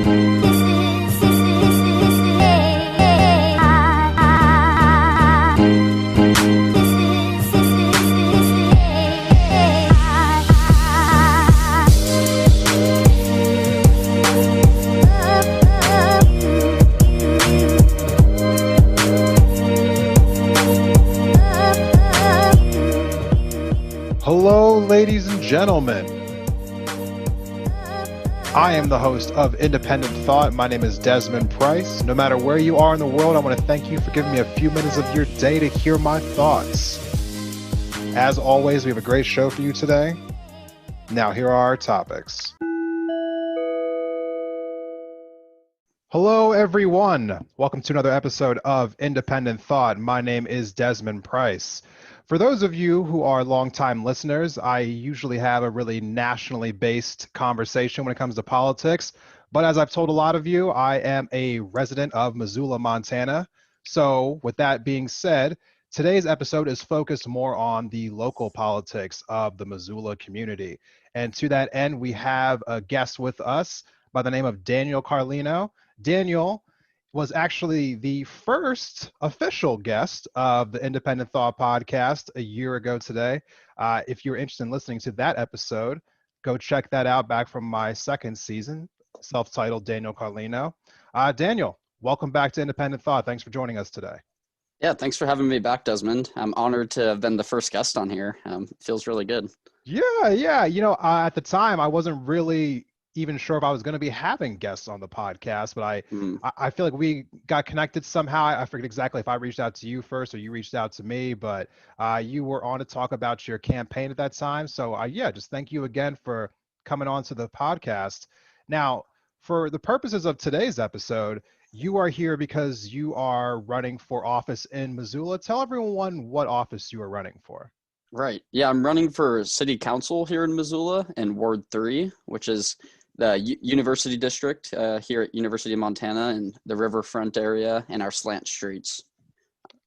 Hello, ladies and gentlemen. I am the host of Independent Thought. My name is Desmond Price. No matter where you are in the world, I want to thank you for giving me a few minutes of your day to hear my thoughts. As always, we have a great show for you today. Now, here are our topics. Hello, everyone. Welcome to another episode of Independent Thought. My name is Desmond Price. For those of you who are longtime listeners, I usually have a really nationally based conversation when it comes to politics. But as I've told a lot of you, I am a resident of Missoula, Montana. So with that being said, today's episode is focused more on the local politics of the Missoula community. And to that end, we have a guest with us by the name of Daniel Carlino. Daniel was actually the first official guest of the Independent Thought podcast a year ago today. If you're interested in listening to that episode, go check that out back from my second season, self-titled Daniel Carlino. Daniel, welcome back to Independent Thought. Thanks for joining us today. Yeah, thanks for having me back, Desmond. I'm honored to have been the first guest on here. It feels really good. Yeah. You know, at the time, I wasn't really even sure if I was going to be having guests on the podcast, but I feel like we got connected somehow. I forget exactly if I reached out to you first or you reached out to me, but you were on to talk about your campaign at that time. So yeah, just thank you again for coming on to the podcast. Now, for the purposes of today's episode, you are here because you are running for office in Missoula. Tell everyone what office you are running for. Right. Yeah, I'm running for city council here in Missoula in Ward 3, which is the University District here at University of Montana and the riverfront area and our slant streets.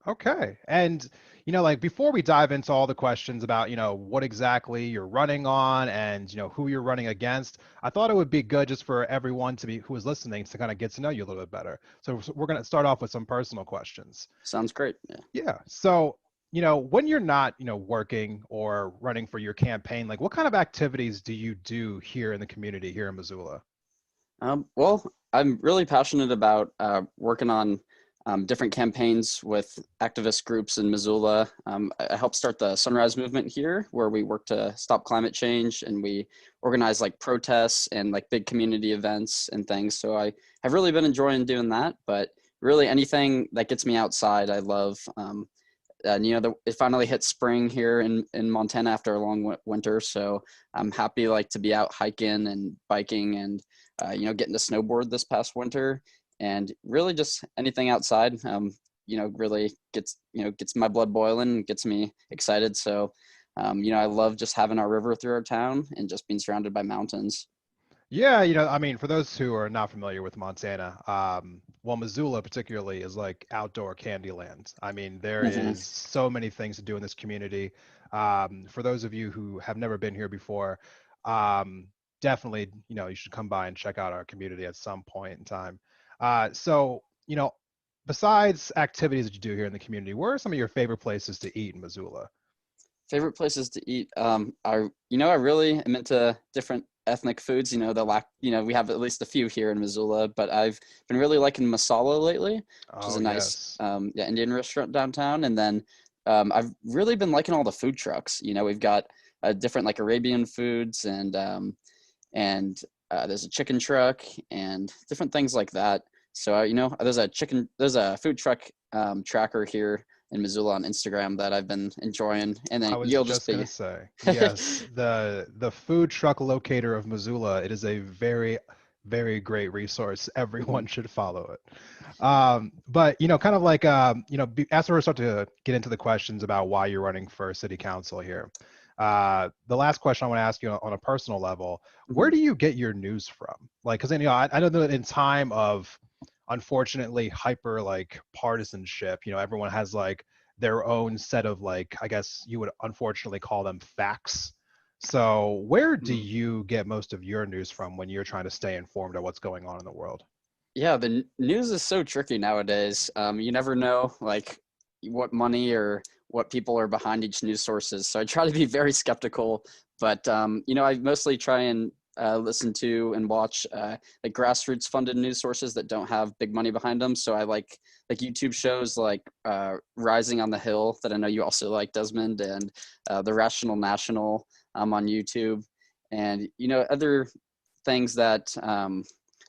Okay. And, you know, like before we dive into all the questions about, you know, what exactly you're running on and, you know, who you're running against, I thought it would be good just for everyone who is listening to kind of get to know you a little bit better. So we're going to start off with some personal questions. Sounds great. Yeah. So, you know, when you're not, you know, working or running for your campaign, like what kind of activities do you do here in the community here in Missoula? Well, I'm really passionate about working on different campaigns with activist groups in Missoula. I helped start the Sunrise Movement here, where we work to stop climate change, and we organize like protests and like big community events and things. So I have really been enjoying doing that, but really anything that gets me outside, I love. And you know, it finally hit spring here in Montana after a long winter. So I'm happy like to be out hiking and biking and, you know, getting to snowboard this past winter, and really just anything outside, you know, really gets my blood boiling and gets me excited. So, you know, I love just having our river through our town and just being surrounded by mountains. Yeah, you know, I mean, for those who are not familiar with Montana, well, Missoula particularly is like outdoor Candyland. I mean, there is so many things to do in this community. For those of you who have never been here before, definitely, you know, you should come by and check out our community at some point in time. So, you know, besides activities that you do here in the community, where are some of your favorite places to eat in Missoula? Favorite places to eat? I really am into different ethnic foods. You know, we have at least a few here in Missoula, but I've been really liking Missoula lately, which is a nice Indian restaurant downtown. And then I've really been liking all the food trucks. You know, we've got different like Arabian foods and there's a chicken truck and different things like that. So, you know, there's a food truck tracker here in Missoula on Instagram that I've been enjoying. And then you'll just gonna say, yes, the food truck locator of Missoula. It is a very, very great resource. Everyone should follow it. But you know, kind of like you know, as we start to get into the questions about why you're running for city council here, the last question I want to ask you on a personal level: where do you get your news from? Like, because you know, I know that in time of unfortunately hyper like partisanship, you know, everyone has like their own set of like, I guess you would unfortunately call them facts So where do Mhm. you get most of your news from when you're trying to stay informed of what's going on in the world? Yeah, the news is so tricky nowadays. You never know like what money or what people are behind each news sources. So I try to be very skeptical, but I mostly try and listen to and watch like grassroots funded news sources that don't have big money behind them. So I like YouTube shows like Rising on the Hill that I know you also like, Desmond, and The Rational National on YouTube, and other things that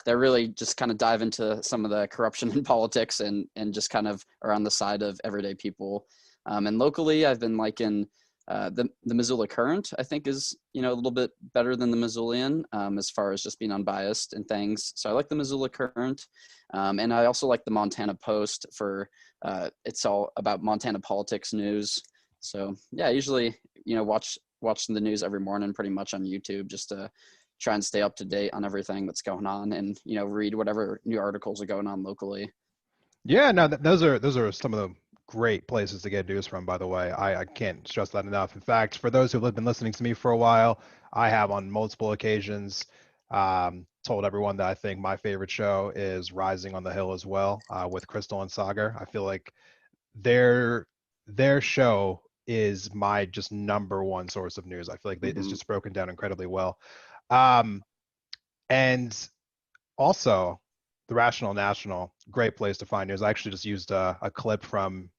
really just kind of dive into some of the corruption in politics and just kind of are on the side of everyday people. And locally, I've been liking the Missoula Current. I think is a little bit better than the Missoulian as far as just being unbiased and things. So I like the Missoula Current, and I also like the Montana Post for it's all about Montana politics news. So yeah, I usually watching the news every morning pretty much on YouTube just to try and stay up to date on everything that's going on and read whatever new articles are going on locally. Yeah, no, those are some of the great places to get news from, by the way. I can't stress that enough. In fact, for those who've been listening to me for a while, I have on multiple occasions told everyone that I think my favorite show is Rising on the Hill as well, with Crystal and Sagar. I feel like their their show is my just number one source of news. I feel like it's Mm-hmm. just broken down incredibly well. Um, and also, the Rational National, great place to find news. I actually just used a clip from,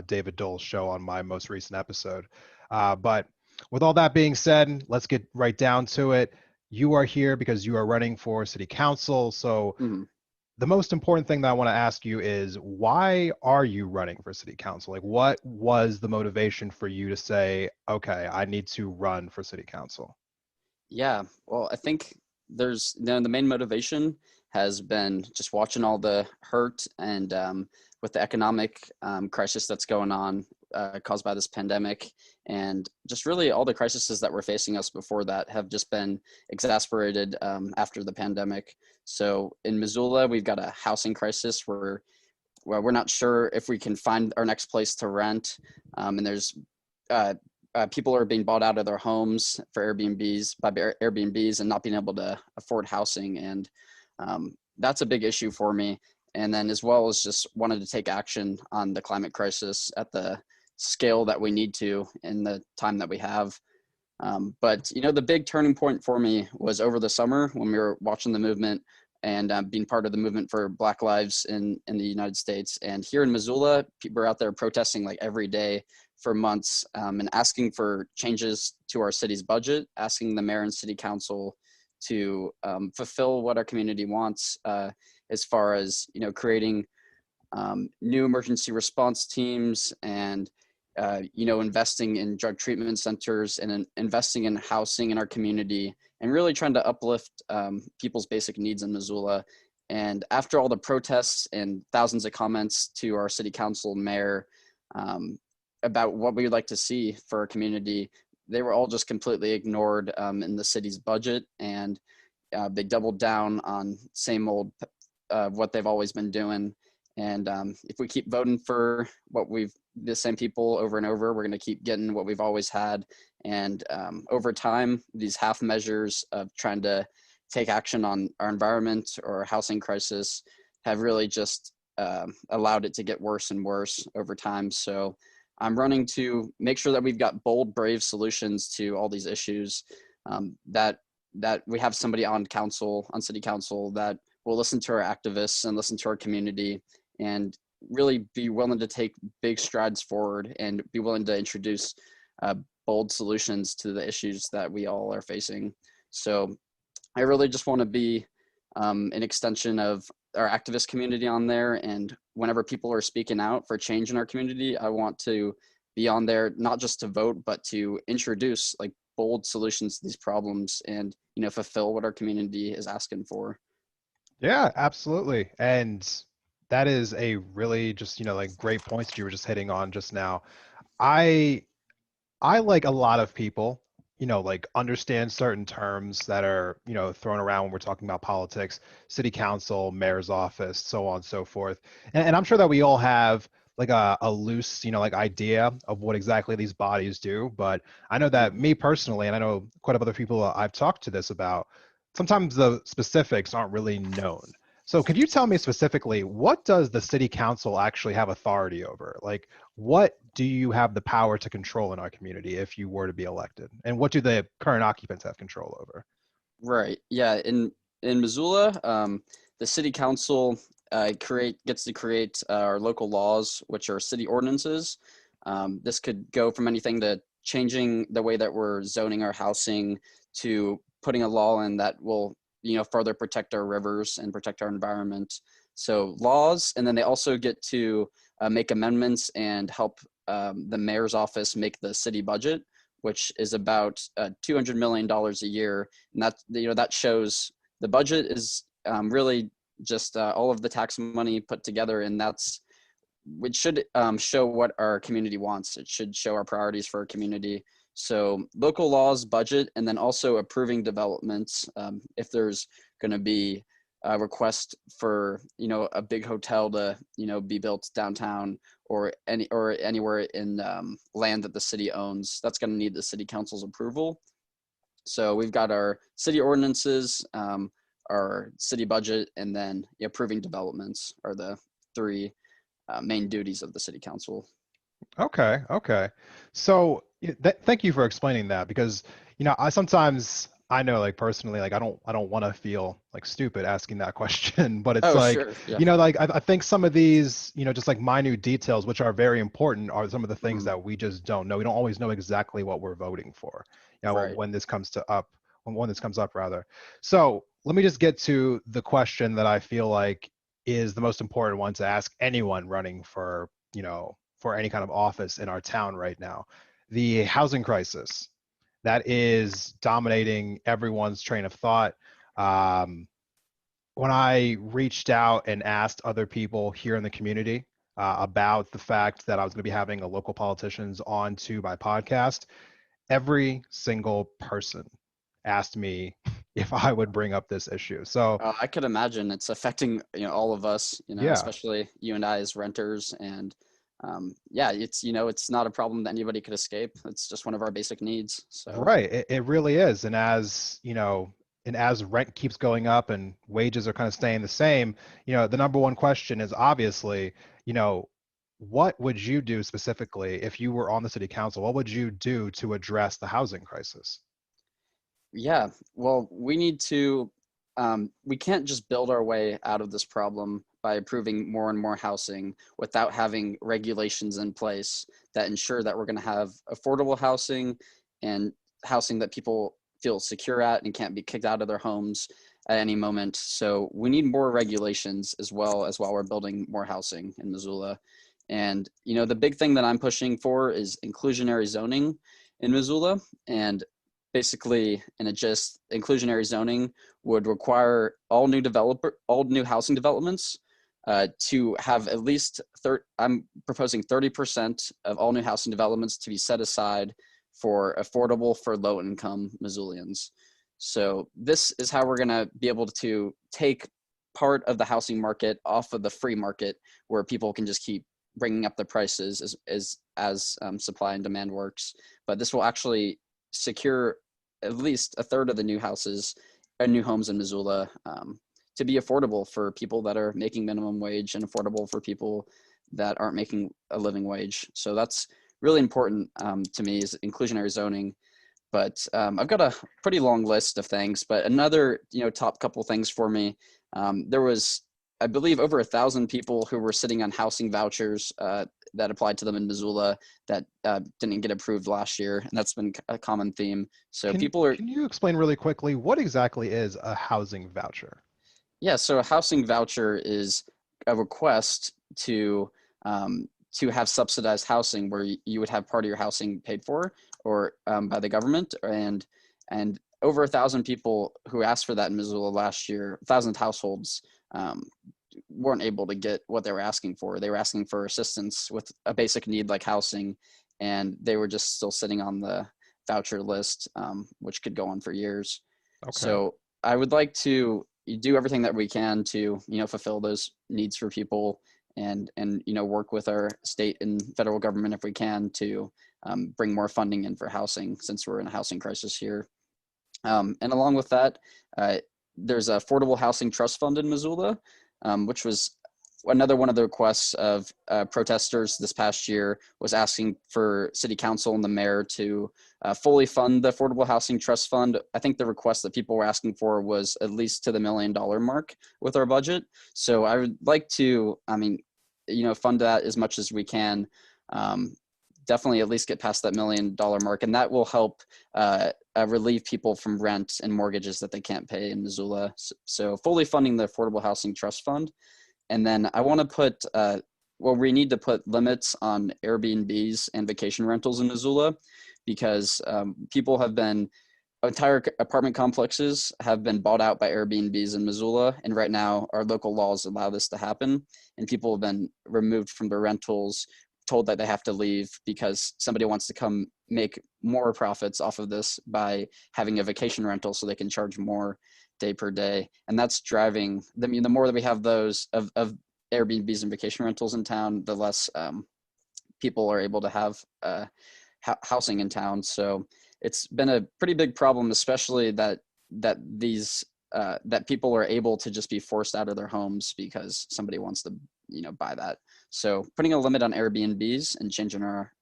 David Dole's show on my most recent episode. But with all that being said, let's get right down to it. You are here because you are running for city council. So Mm-hmm. the most important thing that I want to ask you is why are you running for city council? Like, what was the motivation for you to say, okay, I need to run for city council? Yeah, well, I think there's the main motivation has been just watching all the hurt and with the economic crisis that's going on caused by this pandemic, and just really all the crises that were facing us before that have just been exasperated after the pandemic. So in Missoula, we've got a housing crisis where we're not sure if we can find our next place to rent, and there's uh, people are being bought out of their homes for Airbnbs and not being able to afford housing, and that's a big issue for me. And then as well as just wanted to take action on the climate crisis at the scale that we need to in the time that we have. But the big turning point for me was over the summer when we were watching the movement and being part of the movement for Black Lives in the United States. And here in Missoula, people are out there protesting like every day for months and asking for changes to our city's budget, asking the mayor and city council to fulfill what our community wants as far as creating new emergency response teams and investing in drug treatment centers and investing in housing in our community and really trying to uplift people's basic needs in Missoula. And after all the protests and thousands of comments to our city council and mayor about what we would like to see for our community, they were all just completely ignored in the city's budget, and they doubled down on same old what they've always been doing. And if we keep voting for the same people over and over, we're going to keep getting what we've always had. And over time, these half measures of trying to take action on our environment or housing crisis have really just allowed it to get worse and worse over time. So I'm running to make sure that we've got bold, brave solutions to all these issues. That we have somebody on city council that will listen to our activists and listen to our community and really be willing to take big strides forward and be willing to introduce bold solutions to the issues that we all are facing. So I really just want to be an extension of our activist community on there. And whenever people are speaking out for change in our community, I want to be on there, not just to vote, but to introduce like bold solutions to these problems and, fulfill what our community is asking for. Yeah, absolutely. And that is a really just, like great points that you were just hitting on just now. I I like a lot of people, like understand certain terms that are, thrown around when we're talking about politics, city council, mayor's office, so on and so forth. And I'm sure that we all have like a loose, like idea of what exactly these bodies do. But I know that Mhm. me personally, and I know quite a few other people I've talked to this about, sometimes the specifics aren't really known. So could you tell me specifically, what does the city council actually have authority over? Like, what do you have the power to control in our community if you were to be elected? And what do the current occupants have control over? Right. Yeah. In Missoula, the city council gets to create our local laws, which are city ordinances. This could go from anything to changing the way that we're zoning our housing to putting a law in that will, further protect our rivers and protect our environment. So laws, and then they also get to make amendments and help the mayor's office make the city budget, which is about $200 million a year. And that shows the budget is really just all of the tax money put together, and it should show what our community wants. It should show our priorities for our community. So local laws, budget, and then also approving developments. If there's going to be a request for a big hotel to be built downtown or anywhere in land that the city owns, that's going to need the city council's approval. So we've got our city ordinances, our city budget, and then approving developments are the three main duties of the city council. Okay, okay. So thank you for explaining that because I sometimes I know like personally like I don't want to feel like stupid asking that question, but it's Oh, like sure. Yeah. like I think some of these just like minute details which are very important are some of the things Mhm. that we just don't know. We don't always know exactly what we're voting for. Right. When this comes to up when this comes up rather. So let me just get to the question that I feel like is the most important one to ask anyone running for for any kind of office in our town right now. The housing crisis that is dominating everyone's train of thought. Um, when I reached out and asked other people here in the community about the fact that I was going to be having a local politicians on to my podcast, every single person asked me if I would bring up this issue. So, I could imagine it's affecting all of us, yeah, especially you and I as renters. And yeah, it's not a problem that anybody could escape. It's just one of our basic needs. So right. It really is. And as rent keeps going up and wages are kind of staying the same, the number one question is obviously, you know, what would you do specifically if you were on the city council? What would you do to address the housing crisis? yeah, well, we can't just build our way out of this problem by approving more and more housing without having regulations in place that ensure that we're going to have affordable housing and housing that people feel secure at and can't be kicked out of their homes at any moment. So we need more regulations as well as while we're building more housing in Missoula. And the big thing that I'm pushing for is inclusionary zoning in Missoula. And basically, and it just inclusionary zoning would require all new housing developments to have at least I'm proposing 30% of all new housing developments to be set aside for affordable for low income Missoulians. So this is how we're going to be able to take part of the housing market off of the free market, where people can just keep bringing up the prices as supply and demand works. But this will actually secure at least a third of the new houses and new homes in Missoula to be affordable for people that are making minimum wage and affordable for people that aren't making a living wage. So that's really important to me, is inclusionary zoning. But I've got a pretty long list of things. But another, top couple things for me, there was, I believe, over 1,000 people who were sitting on housing vouchers that applied to them in Missoula that didn't get approved last year, and that's been a common theme. So Can people are, can you explain really quickly what exactly is a housing voucher? yeah. So a housing voucher is a request to have subsidized housing, where you would have part of your housing paid for or by the government, and over 1,000 people who asked for that in Missoula last year, 1,000 households um, weren't able to get what they were asking for. They were asking for assistance with a basic need like housing, and they were just still sitting on the voucher list, which could go on for years. Okay. So I would like to do everything that we can to fulfill those needs for people and work with our state and federal government if we can to bring more funding in for housing, since we're in a housing crisis here. And along with that, there's a Affordable Housing Trust Fund in Missoula, which was another one of the requests of protesters this past year, was asking for city council and the mayor to fully fund the Affordable Housing Trust Fund. I think the request that people were asking for was at least to the $1 million mark with our budget. So I would like to, fund that as much as we can. Definitely at least get past that $1 million mark, and that will help relieve people from rent and mortgages that they can't pay in Missoula. So fully funding the Affordable Housing Trust Fund. And then I want to put, we need to put limits on Airbnbs and vacation rentals in Missoula, because entire apartment complexes have been bought out by Airbnbs in Missoula. And right now our local laws allow this to happen, and people have been removed from their rentals, told that they have to leave because somebody wants to come make more profits off of this by having a vacation rental so they can charge more day per day. And that's driving the more that we have those of Airbnbs and vacation rentals in town, the less people are able to have housing in town. So it's been a pretty big problem, especially that people are able to just be forced out of their homes because somebody wants to buy that. So putting a limit on Airbnbs and changing our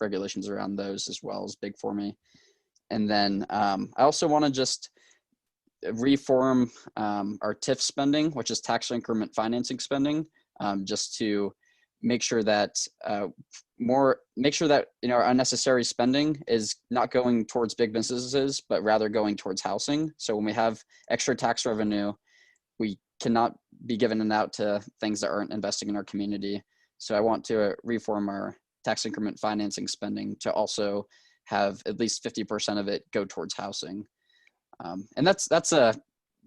regulations around those as well is big for me. And then I also want to just reform our TIF spending, which is tax increment financing spending, just to make sure that our unnecessary spending is not going towards big businesses, but rather going towards housing. So when we have extra tax revenue, we cannot be giving it out to things that aren't investing in our community. So I want to reform our tax increment financing spending to also have at least 50% of it go towards housing. And that's a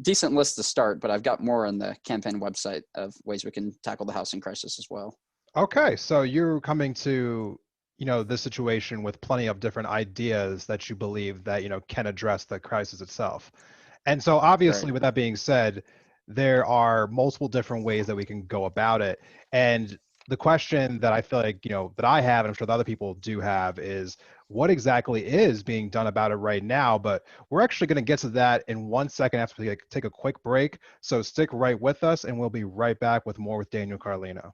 decent list to start, but I've got more on the campaign website of ways we can tackle the housing crisis as well. Okay, so you're coming to, this situation with plenty of different ideas that you believe that, can address the crisis itself. And so obviously, Right. with that being said, there are multiple different ways that we can go about it. And the question that I feel like, that I have, and I'm sure the other people do have, is what exactly is being done about it right now? But we're actually going to get to that in 1 second after we take a quick break. So stick right with us, and we'll be right back with more with Daniel Carlino.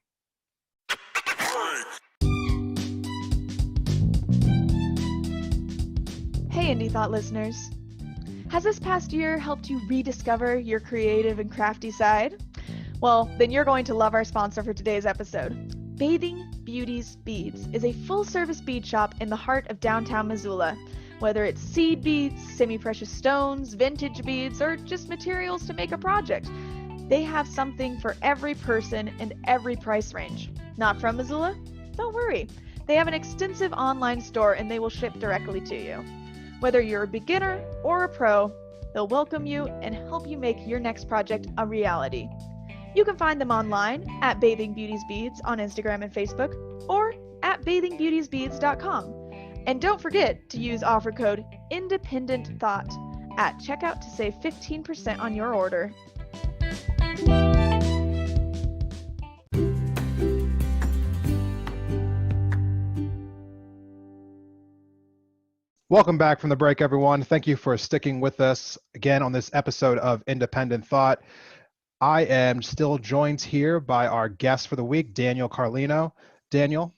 Hey, Indie Thought listeners. Has this past year helped you rediscover your creative and crafty side? Well, then you're going to love our sponsor for today's episode. Bathing Beauty's Beads is a full-service bead shop in the heart of downtown Missoula. Whether it's seed beads, semi-precious stones, vintage beads, or just materials to make a project, they have something for every person and every price range. Not from Missoula? Don't worry. They have an extensive online store and they will ship directly to you. Whether you're a beginner or a pro, they'll welcome you and help you make your next project a reality. You can find them online at Bathing Beauty's Beads on Instagram and Facebook, or at bathingbeautiesbeads.com. And don't forget to use offer code INDEPENDENTTHOUGHT at checkout to save 15% on your order. Welcome back from the break, everyone. Thank you for sticking with us again on this episode of Independent Thought. I am still joined here by our guest for the week, Daniel Carlino. Daniel,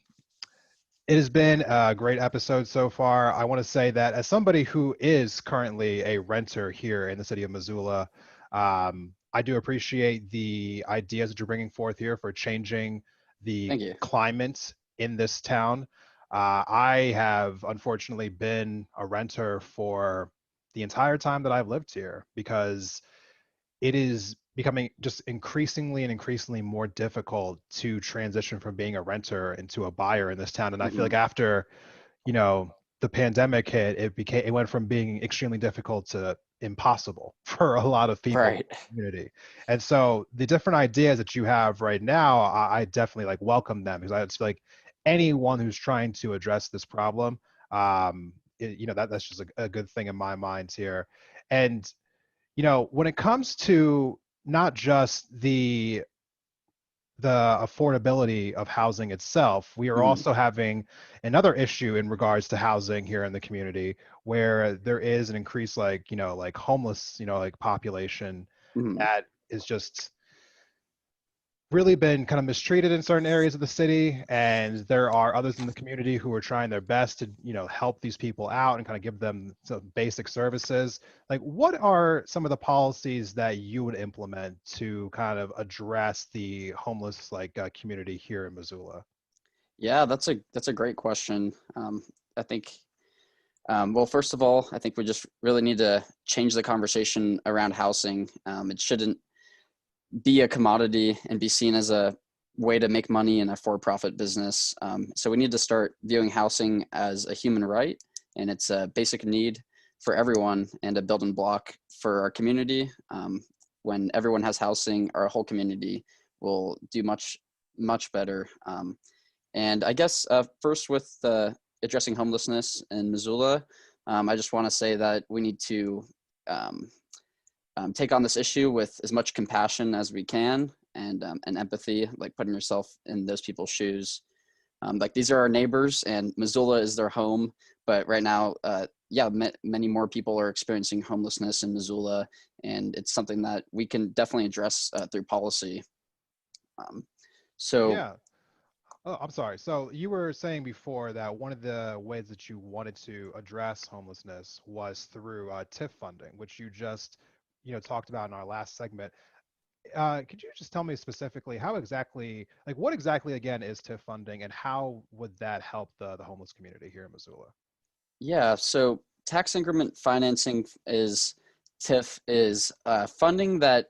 it has been a great episode so far. I want to say that as somebody who is currently a renter here in the city of Missoula, I do appreciate the ideas that you're bringing forth here for changing the climate in this town. I have unfortunately been a renter for the entire time that I've lived here, because it is becoming just increasingly and increasingly more difficult to transition from being a renter into a buyer in this town. And I feel like after, the pandemic hit, it went from being extremely difficult to impossible for a lot of people in the community. And so the different ideas that you have right now, I definitely welcome them, because I just feel like anyone who's trying to address this problem, that's just a good thing in my mind here. And when it comes to not just the the affordability of housing itself, we are Mhm. also having another issue in regards to housing here in the community where there is an increase like homeless, like population Mhm. that is just really been kind of mistreated in certain areas of the city, and there are others in the community who are trying their best to help these people out and kind of give them some basic services. Like, what are some of the policies that you would implement to kind of address the homeless community here in Missoula? Yeah, that's a great question. I think well, first of all, I think we just really need to change the conversation around housing. It shouldn't be a commodity and be seen as a way to make money in a for-profit business. So we need to start viewing housing as a human right, and it's a basic need for everyone and a building block for our community. When everyone has housing, our whole community will do much better. And I guess first with addressing homelessness in Missoula, I just want to say that we need to um, take on this issue with as much compassion as we can and empathy, like putting yourself in those people's shoes. Like these are our neighbors and Missoula is their home, but right now, many more people are experiencing homelessness in Missoula, and it's something that we can definitely address through policy. Um, so Yeah. Oh, I'm sorry. So you were saying before that one of the ways that you wanted to address homelessness was through TIF funding, which you just, talked about in our last segment. Could you just tell me specifically how exactly, like what exactly again is TIF funding and how would that help the homeless community here in Missoula? Yeah, so tax increment financing is TIF is funding that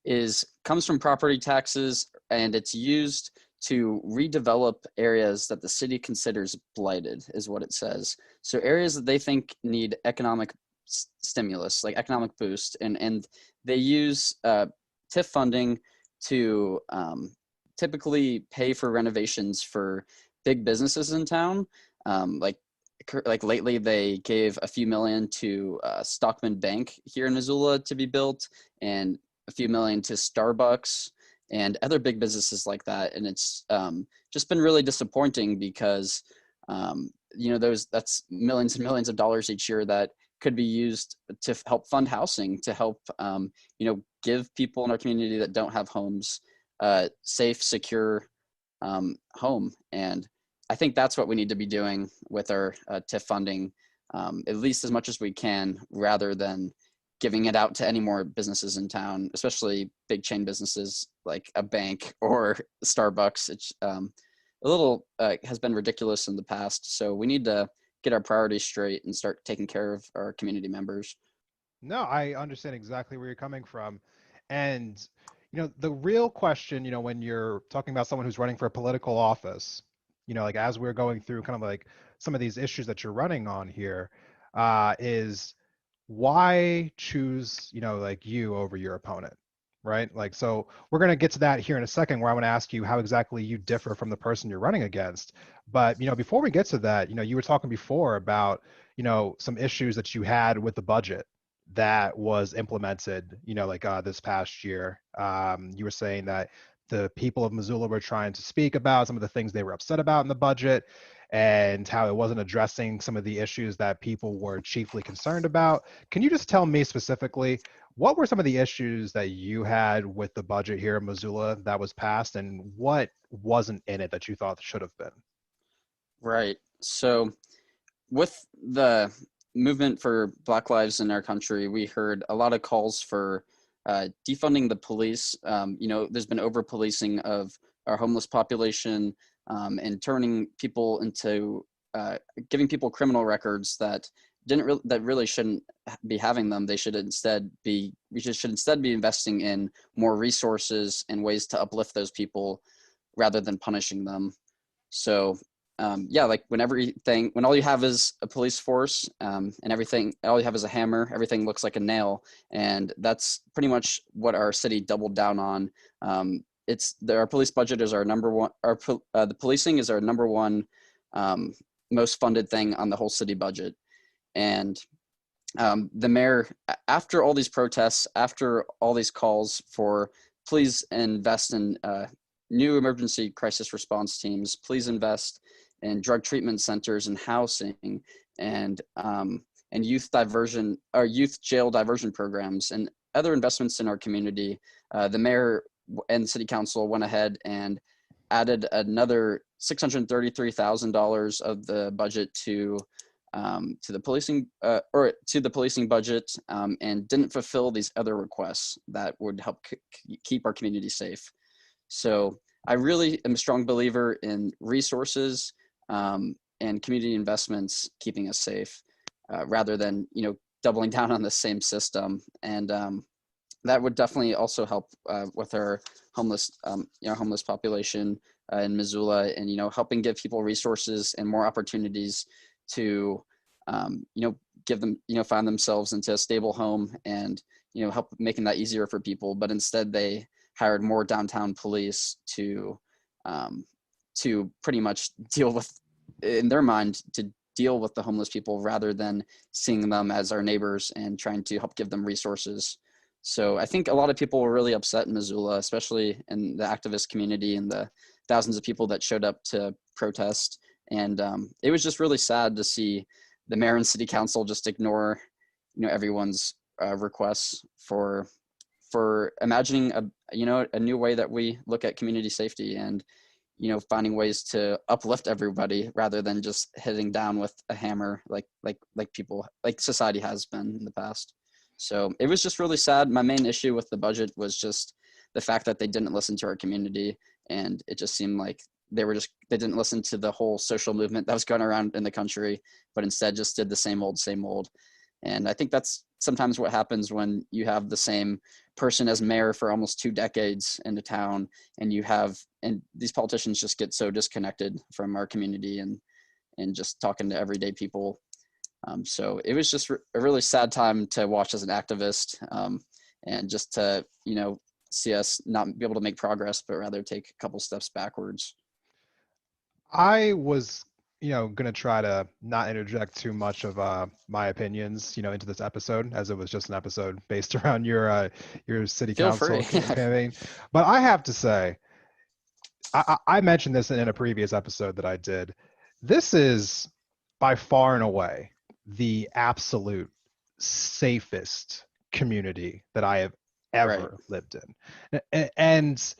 is comes from property taxes, and it's used to redevelop areas that the city considers blighted, is what it says. So areas that they think need economic stimulus, like economic boost, and they use TIF funding to typically pay for renovations for big businesses in town, like lately they gave a few million to Stockman Bank here in Missoula to be built, and a few million to Starbucks and other big businesses like that. And it's just been really disappointing because that's millions and millions of dollars each year that could be used to help fund housing, to help give people in our community that don't have homes safe, secure home. And I think that's what we need to be doing with our TIF funding, at least as much as we can, rather than giving it out to any more businesses in town, especially big chain businesses like a bank or Starbucks. It's a little has been ridiculous in the past. So we need to get our priorities straight and start taking care of our community members. No, I understand exactly where you're coming from. And, the real question, when you're talking about someone who's running for a political office, like as we're going through kind of like some of these issues that you're running on here, is why choose, like you over your opponent, right? Like, so we're going to get to that here in a second, where I want to ask you how exactly you differ from the person you're running against. But, before we get to that, you were talking before about, some issues that you had with the budget that was implemented, this past year. You were saying that the people of Missoula were trying to speak about some of the things they were upset about in the budget and how it wasn't addressing some of the issues that people were chiefly concerned about. Can you just tell me specifically what were some of the issues that you had with the budget here in Missoula that was passed, and what wasn't in it that you thought should have been? Right. So with the movement for Black lives in our country, we heard a lot of calls for defunding the police. There's been over policing of our homeless population, and turning people into giving people criminal records that that really shouldn't be having them. They should instead be should instead be investing in more resources and ways to uplift those people rather than punishing them. So like when all you have is a police force, and all you have is a hammer, everything looks like a nail. And that's pretty much what our city doubled down on. Our police budget is our number one, the policing is our number one most funded thing on the whole city budget. And the mayor, after all these protests, after all these calls for please invest in new emergency crisis response teams. Please invest in drug treatment centers and housing, and youth jail diversion programs and other investments in our community. The mayor and the city council went ahead and added another $633,000 of the budget to the policing budget, and didn't fulfill these other requests that would help keep our community safe. So I really am a strong believer in resources and community investments keeping us safe, rather than doubling down on the same system. And that would definitely also help with our homeless population in Missoula, and helping give people resources and more opportunities to give them find themselves into a stable home, and help making that easier for people. But instead they hired more downtown police to pretty much deal with, in their mind, to deal with the homeless people, rather than seeing them as our neighbors and trying to help give them resources. So I think a lot of people were really upset in Missoula, especially in the activist community and the thousands of people that showed up to protest. And it was just really sad to see the mayor and city council just ignore, everyone's requests for imagining a new way that we look at community safety, and finding ways to uplift everybody rather than just hitting down with a hammer like society has been in the past. So it was just really sad. My main issue with the budget was just the fact that they didn't listen to our community, and it just seemed like they didn't listen to the whole social movement that was going around in the country, but instead just did the same old. And I think that's sometimes what happens when you have the same person as mayor for almost 2 decades in the town, and these politicians just get so disconnected from our community and just talking to everyday people. So it was just a really sad time to watch as an activist, and just to, see us not be able to make progress, but rather take a couple steps backwards. I was, going to try to not interject too much of my opinions, into this episode, as it was just an episode based around your city Feel council free. campaign. But I have to say, I mentioned this in a previous episode that I did. This is by far and away the absolute safest community that I have ever lived in. And,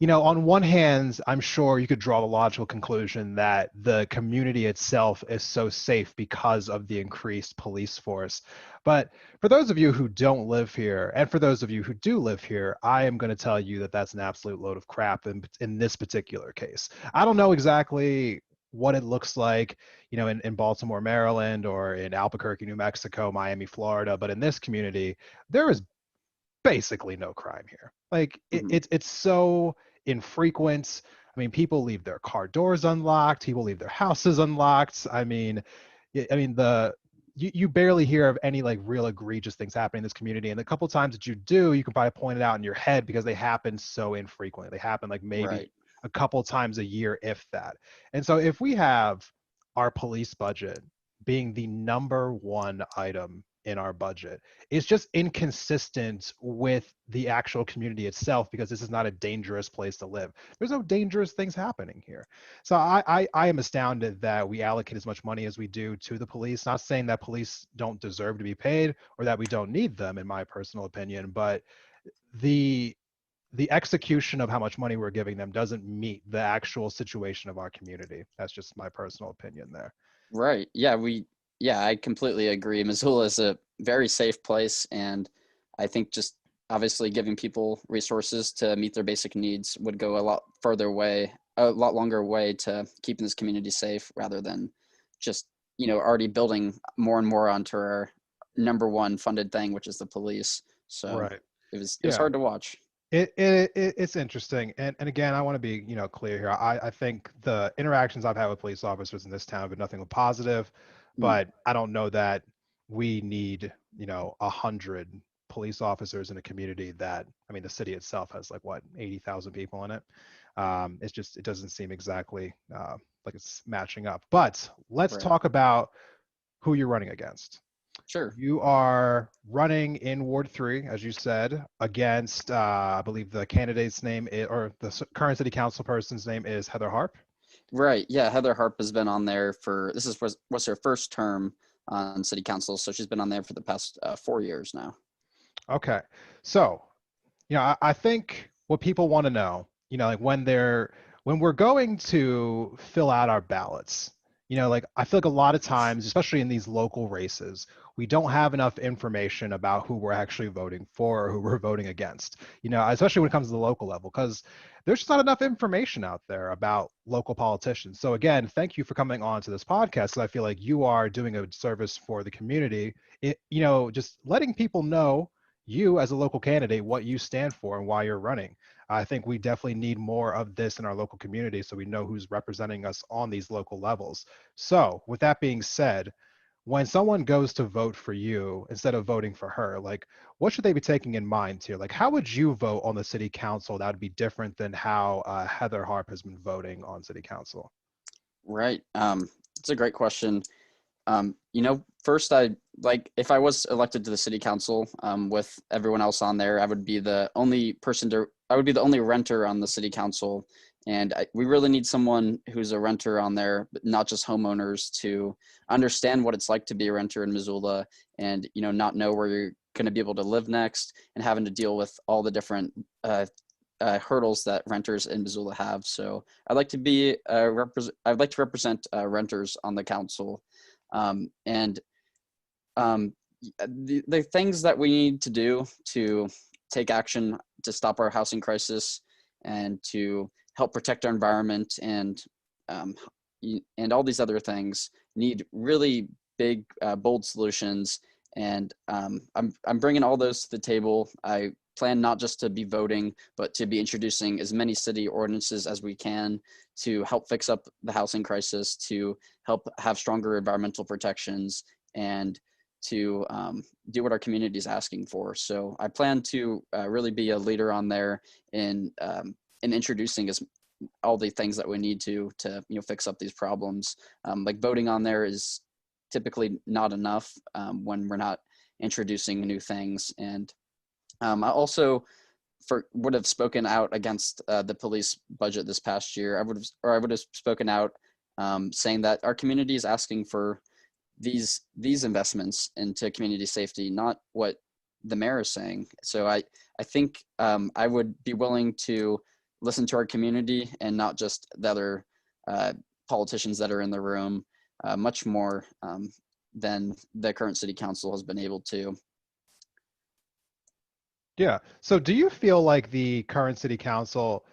on one hand, I'm sure you could draw the logical conclusion that the community itself is so safe because of the increased police force. But for those of you who don't live here, and for those of you who do live here, I am going to tell you that that's an absolute load of crap in this particular case. I don't know exactly what it looks like, in Baltimore, Maryland, or in Albuquerque, New Mexico, Miami, Florida, but in this community, there is basically no crime here. Like it's so infrequent. I mean, people leave their car doors unlocked. People leave their houses unlocked. You barely hear of any like real egregious things happening in this community. And the couple times that you do, you can probably point it out in your head because they happen so infrequently. They happen like maybe a couple times a year, if that. And so if we have our police budget being the number one item in our budget, it's just inconsistent with the actual community itself, because this is not a dangerous place to live. There's no dangerous things happening here. So I am astounded that we allocate as much money as we do to the police. Not saying that police don't deserve to be paid or that we don't need them, in my personal opinion, but the execution of how much money we're giving them doesn't meet the actual situation of our community. That's just my personal opinion there. Right. Yeah, I completely agree. Missoula is a very safe place, and I think just obviously giving people resources to meet their basic needs would go a lot longer way to keeping this community safe, rather than just, already building more and more onto our number one funded thing, which is the police. So it was hard to watch. It's interesting. And again, I want to be, clear here. I think the interactions I've had with police officers in this town have been nothing but positive, but I don't know that we need, 100 police officers in a community that, the city itself has like 80,000 people in it. It doesn't seem exactly like it's matching up. But let's talk about who you're running against. Sure. You are running in Ward 3, as you said, against, I believe the candidate's name is, or the current city council person's name is Heather Harp. Right. Yeah. Heather Harp has been on there for, this is what's her first term on city council. So she's been on there for the past 4 years now. Okay. So, I think what people want to know, like when we're going to fill out our ballots, like I feel like a lot of times, especially in these local races, we don't have enough information about who we're actually voting for or who we're voting against, especially when it comes to the local level, because there's just not enough information out there about local politicians. So again, thank you for coming on to this podcast. 'Cause I feel like you are doing a service for the community, just letting people know you as a local candidate, what you stand for and why you're running. I think we definitely need more of this in our local community so we know who's representing us on these local levels. So with that being said, when someone goes to vote for you instead of voting for her, like what should they be taking in mind here? Like how would you vote on the city council that would be different than how Heather Harp has been voting on city council? Right. It's a great question. First, if I was elected to the city council with everyone else on there, I would be the only renter on the city council. And we really need someone who's a renter on there, but not just homeowners, to understand what it's like to be a renter in Missoula and, not know where you're going to be able to live next and having to deal with all the different hurdles that renters in Missoula have. So I'd like to represent renters on the council. The things that we need to do to take action to stop our housing crisis and to help protect our environment and all these other things need really big, bold solutions. And I'm bringing all those to the table. I plan not just to be voting, but to be introducing as many city ordinances as we can to help fix up the housing crisis, to help have stronger environmental protections, and to do what our community is asking for. So I plan to really be a leader on there in introducing all the things that we need to fix up these problems. Like voting on there is typically not enough when we're not introducing new things. And I also would have spoken out against the police budget this past year. I would have spoken out saying that our community is asking for these investments into community safety, not what the mayor is saying. So I think I would be willing to listen to our community and not just the other politicians that are in the room much more than the current city council has been able to. Yeah. So do you feel like the current city council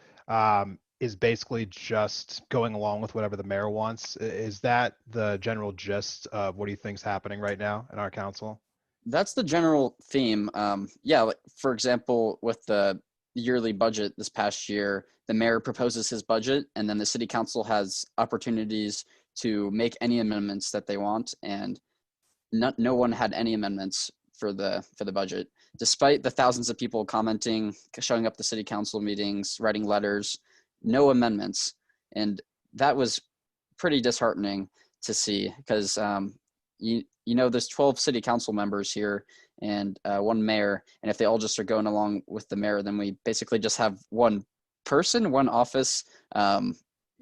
is basically just going along with whatever the mayor wants? Is that the general gist of what do you think's happening right now in our council? That's the general theme. Yeah, like for example, with the yearly budget this past year, the mayor proposes his budget, and then the city council has opportunities to make any amendments that they want, and no one had any amendments for the budget, despite the thousands of people commenting, showing up to city council meetings, writing letters, no amendments. And that was pretty disheartening to see because there's 12 city council members here and one mayor, and if they all just are going along with the mayor, then we basically just have one person, one office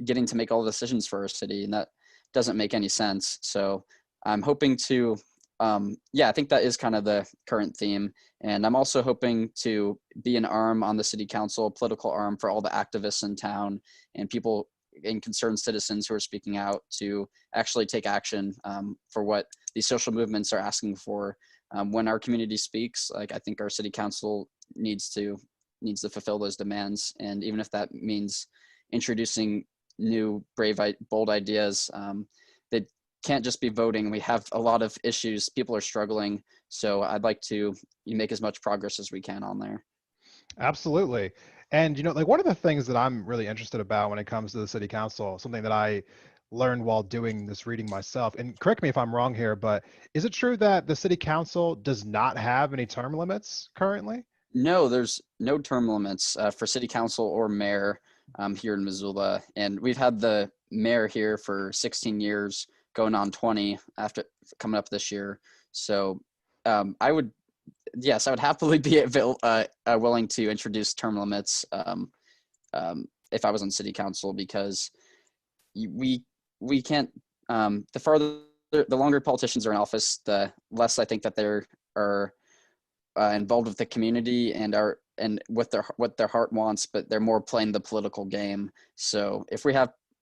getting to make all the decisions for our city, and that doesn't make any sense. So I'm hoping to I think that is kind of the current theme. And I'm also hoping to be an arm on the city council, a political arm for all the activists in town and people and concerned citizens who are speaking out to actually take action for what these social movements are asking for. When our community speaks, like I think our city council needs to fulfill those demands. And even if that means introducing new, brave, bold ideas, that can't just be voting. We have a lot of issues. People are struggling. So I'd like to make as much progress as we can on there. Absolutely. And, like one of the things that I'm really interested about when it comes to the city council, something that I learned while doing this reading myself, and correct me if I'm wrong here, but is it true that the city council does not have any term limits currently? No, there's no term limits for city council or mayor here in Missoula. And we've had the mayor here for 16 years, going on 20 after coming up this year. So I would, yes, I would happily be willing to introduce term limits if I was on city council, because we can't, the longer politicians are in office, the less I think that they're involved with the community and what their heart wants, but they're more playing the political game. So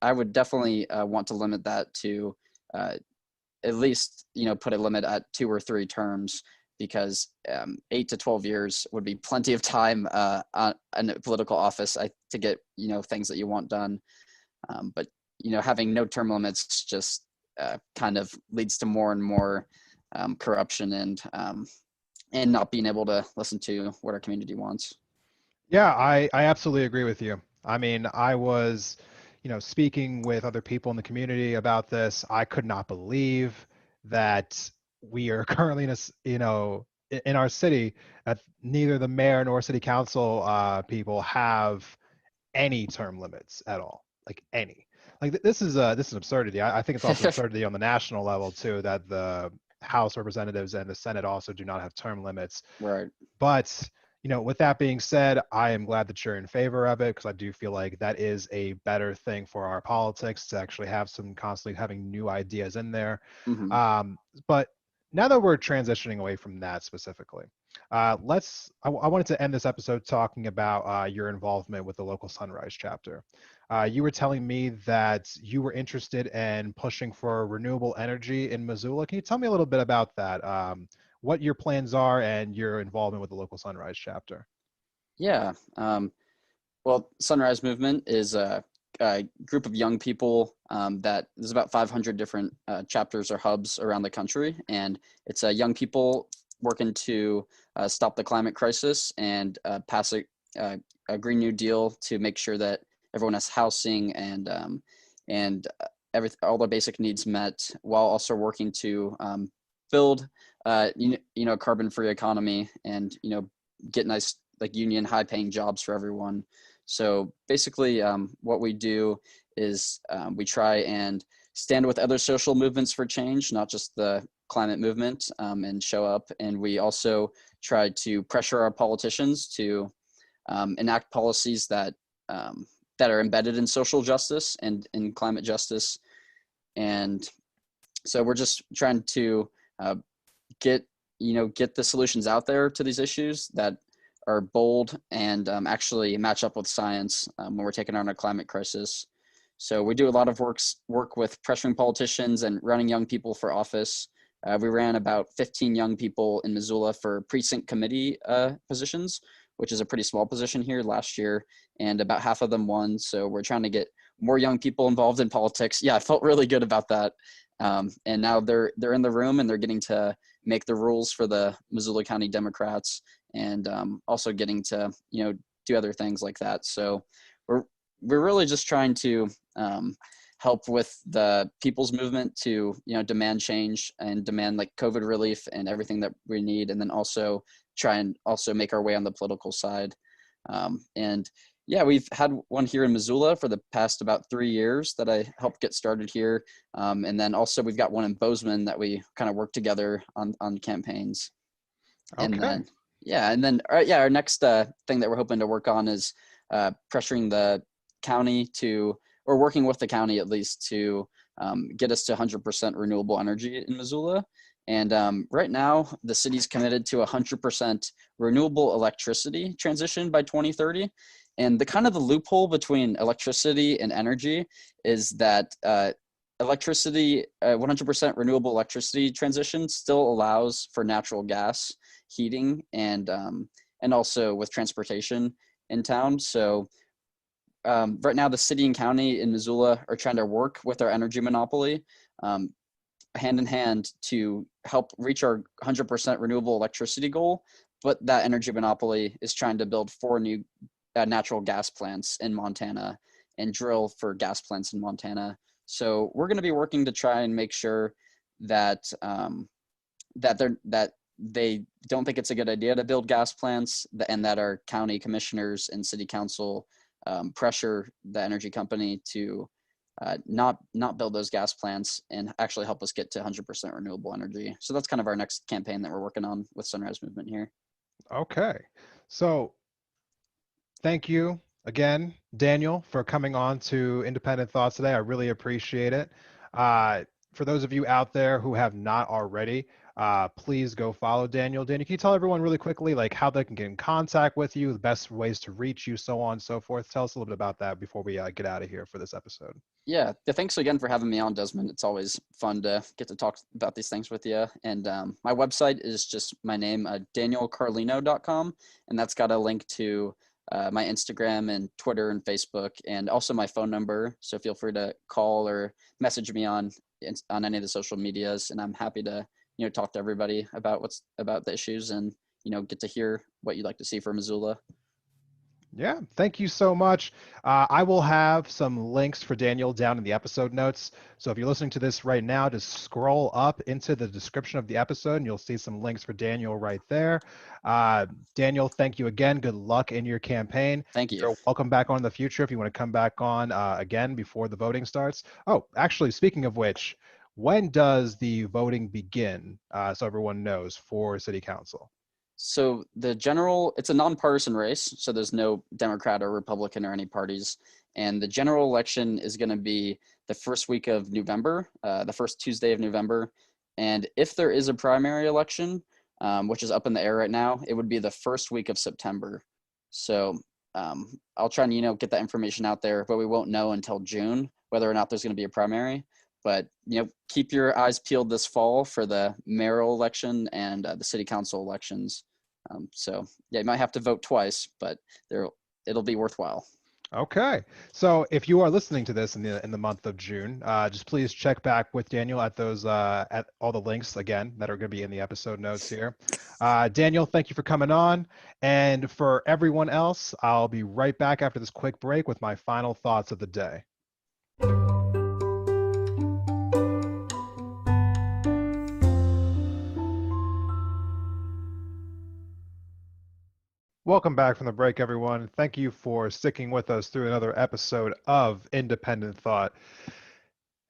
I would definitely want to limit that to at least, put a limit at 2 or 3 terms, because 8 to 12 years would be plenty of time in a political office to get, things that you want done. But, having no term limits just kind of leads to more and more corruption and not being able to listen to what our community wants. Yeah, I absolutely agree with you. I mean, I was, speaking with other people in the community about this. I could not believe that we are currently in our city, that neither the mayor nor city council people have any term limits at all, like any. Like this is an absurdity. I think it's also absurdity on the national level too, that the House representatives and the Senate also do not have term limits. Right. But with that being said, I am glad that you're in favor of it, because I do feel like that is a better thing for our politics, to actually have some constantly having new ideas in there. Mm-hmm. But now that we're transitioning away from that specifically, I wanted to end this episode talking about your involvement with the local Sunrise chapter. You were telling me that you were interested in pushing for renewable energy in Missoula. Can you tell me a little bit about that? What your plans are and your involvement with the local Sunrise chapter? Yeah. Well, Sunrise Movement is a group of young people that there's about 500 different chapters or hubs around the country, and it's young people working to stop the climate crisis and pass a Green New Deal to make sure that everyone has housing and all their basic needs met, while also working to build a carbon-free economy and get nice, like, union high-paying jobs for everyone. So basically, what we do is we try and stand with other social movements for change, not just the climate movement, and show up. And we also try to pressure our politicians to enact policies that are embedded in social justice and in climate justice. And so we're just trying to get the solutions out there to these issues that are bold and actually match up with science when we're taking on a climate crisis. So we do a lot of work with pressuring politicians and running young people for office. We ran about 15 young people in Missoula for precinct committee positions, which is a pretty small position here, last year, and about half of them won. So we're trying to get more young people involved in politics. Yeah, I felt really good about that. And now they're in the room, and they're getting to make the rules for the Missoula County Democrats, and also getting to do other things like that. So we're really just trying to help with the people's movement to demand change and demand, like, COVID relief and everything that we need, and then also try and also make our way on the political side. And yeah, we've had one here in Missoula for the past about 3 years that I helped get started here. And then also we've got one in Bozeman that we kind of work together on campaigns. Okay. And then, our next thing that we're hoping to work on is pressuring the county or working with the county at least, to get us to 100% renewable energy in Missoula. And right now, the city's committed to 100% renewable electricity transition by 2030. And the loophole between electricity and energy is that electricity, 100% renewable electricity transition still allows for natural gas heating and also with transportation in town. So right now, the city and county in Missoula are trying to work with our energy monopoly hand in hand to help reach our 100% renewable electricity goal. But that energy monopoly is trying to build 4 new natural gas plants in Montana and drill for gas plants in Montana. So we're going to be working to try and make sure that that they don't think it's a good idea to build gas plants, and that our county commissioners and city council pressure the energy company to not build those gas plants and actually help us get to 100% renewable energy. So that's kind of our next campaign that we're working on with Sunrise Movement here. Okay. So thank you again, Daniel, for coming on to Independent Thoughts today. I really appreciate it. For those of you out there who have not already, please go follow Daniel. Daniel, can you tell everyone really quickly like how they can get in contact with you, the best ways to reach you, so on and so forth? Tell us a little bit about that before we get out of here for this episode. Yeah, thanks again for having me on, Desmond. It's always fun to get to talk about these things with you. And my website is just my name, danielcarlino.com, and that's got a link to my Instagram and Twitter and Facebook, and also my phone number. So feel free to call or message me on any of the social medias, and I'm happy to talk to everybody about about the issues and get to hear what you'd like to see for Missoula. Yeah, thank you so much. I will have some links for Daniel down in the episode notes. So if you're listening to this right now, just scroll up into the description of the episode and you'll see some links for Daniel right there. Daniel, thank you again. Good luck in your campaign. Thank you. You're welcome back on in the future if you want to come back on again before the voting starts. Oh, actually, speaking of which, when does the voting begin? So everyone knows for City Council. So it's a nonpartisan race, so there's no Democrat or Republican or any parties. And the general election is going to be the first week of November, the first Tuesday of November. And if there is a primary election, which is up in the air right now, it would be the first week of September. So I'll try and get that information out there, but we won't know until June whether or not there's going to be a primary. But keep your eyes peeled this fall for the mayoral election and the city council elections. So yeah, you might have to vote twice, but it'll be worthwhile. Okay, so if you are listening to this in the month of June, just please check back with Daniel at those at all the links again that are going to be in the episode notes here. Daniel, thank you for coming on, and for everyone else, I'll be right back after this quick break with my final thoughts of the day. Welcome back from the break, everyone. Thank you for sticking with us through another episode of Independent Thought.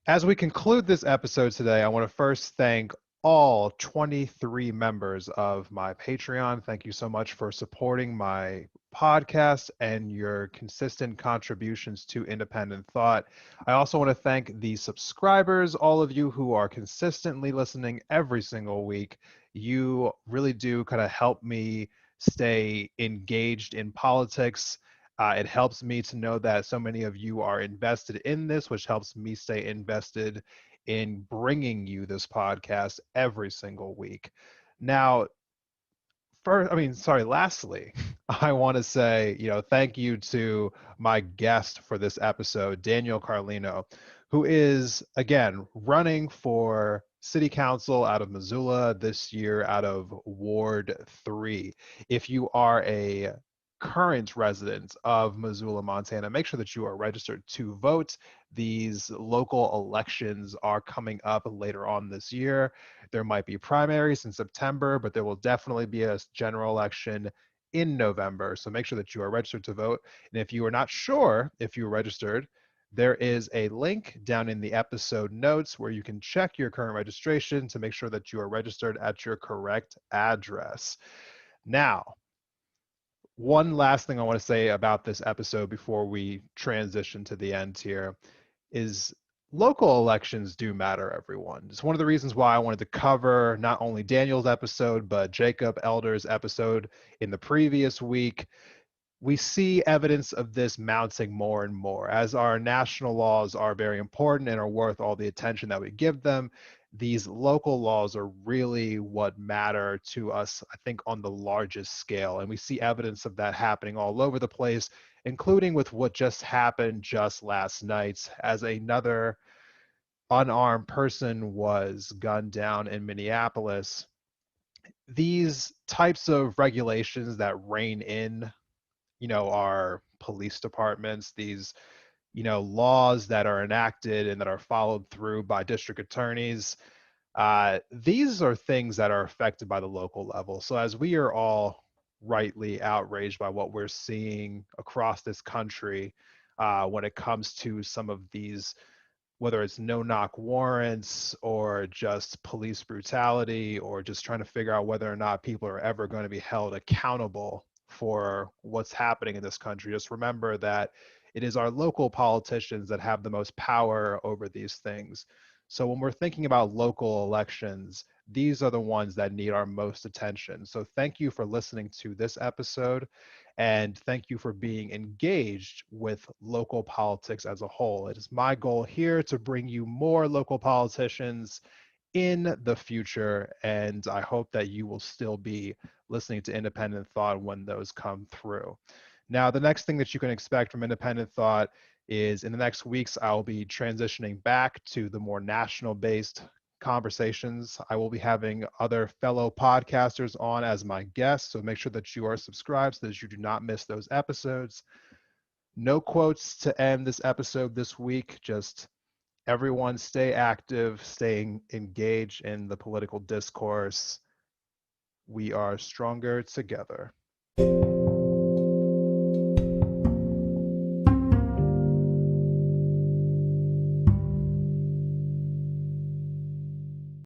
As we conclude this episode today, I want to first thank all 23 members of my Patreon. Thank you so much for supporting my podcast and your consistent contributions to Independent Thought. I also want to thank the subscribers, all of you who are consistently listening every single week. You really do kind of help me stay engaged in politics. It helps me to know that so many of you are invested in this, which helps me stay invested in bringing you this podcast every single week. Now, lastly, I want to say, thank you to my guest for this episode, Daniel Carlino, who is, again, running for City Council out of Missoula this year out of Ward 3. If you are a current resident of Missoula, Montana, make sure that you are registered to vote. These local elections are coming up later on this year. There might be primaries in September, but there will definitely be a general election in November. So make sure that you are registered to vote. And if you are not sure if you're registered, there is a link down in the episode notes where you can check your current registration to make sure that you are registered at your correct address. Now, one last thing I want to say about this episode before we transition to the end here is local elections do matter, everyone. It's one of the reasons why I wanted to cover not only Daniel's episode, but Jacob Elder's episode in the previous week. We see evidence of this mounting more and more as our national laws are very important and are worth all the attention that we give them. These local laws are really what matter to us, I think, on the largest scale. And we see evidence of that happening all over the place, including with what just happened just last night as another unarmed person was gunned down in Minneapolis. These types of regulations that rein in our police departments, these, laws that are enacted and that are followed through by district attorneys, these are things that are affected by the local level. So as we are all rightly outraged by what we're seeing across this country when it comes to some of these whether it's no-knock warrants or just police brutality or just trying to figure out whether or not people are ever going to be held accountable for what's happening in this country, just remember that it is our local politicians that have the most power over these things. So when we're thinking about local elections, these are the ones that need our most attention. So thank you for listening to this episode, and thank you for being engaged with local politics as a whole. It is my goal here to bring you more local politicians in the future, and I hope that you will still be listening to Independent Thought when those come through. Now, the next thing that you can expect from Independent Thought is in the next weeks, I'll be transitioning back to the more national-based conversations. I will be having other fellow podcasters on as my guests, so make sure that you are subscribed so that you do not miss those episodes. No quotes to end this episode this week, just everyone stay active, staying engaged in the political discourse. We are stronger together.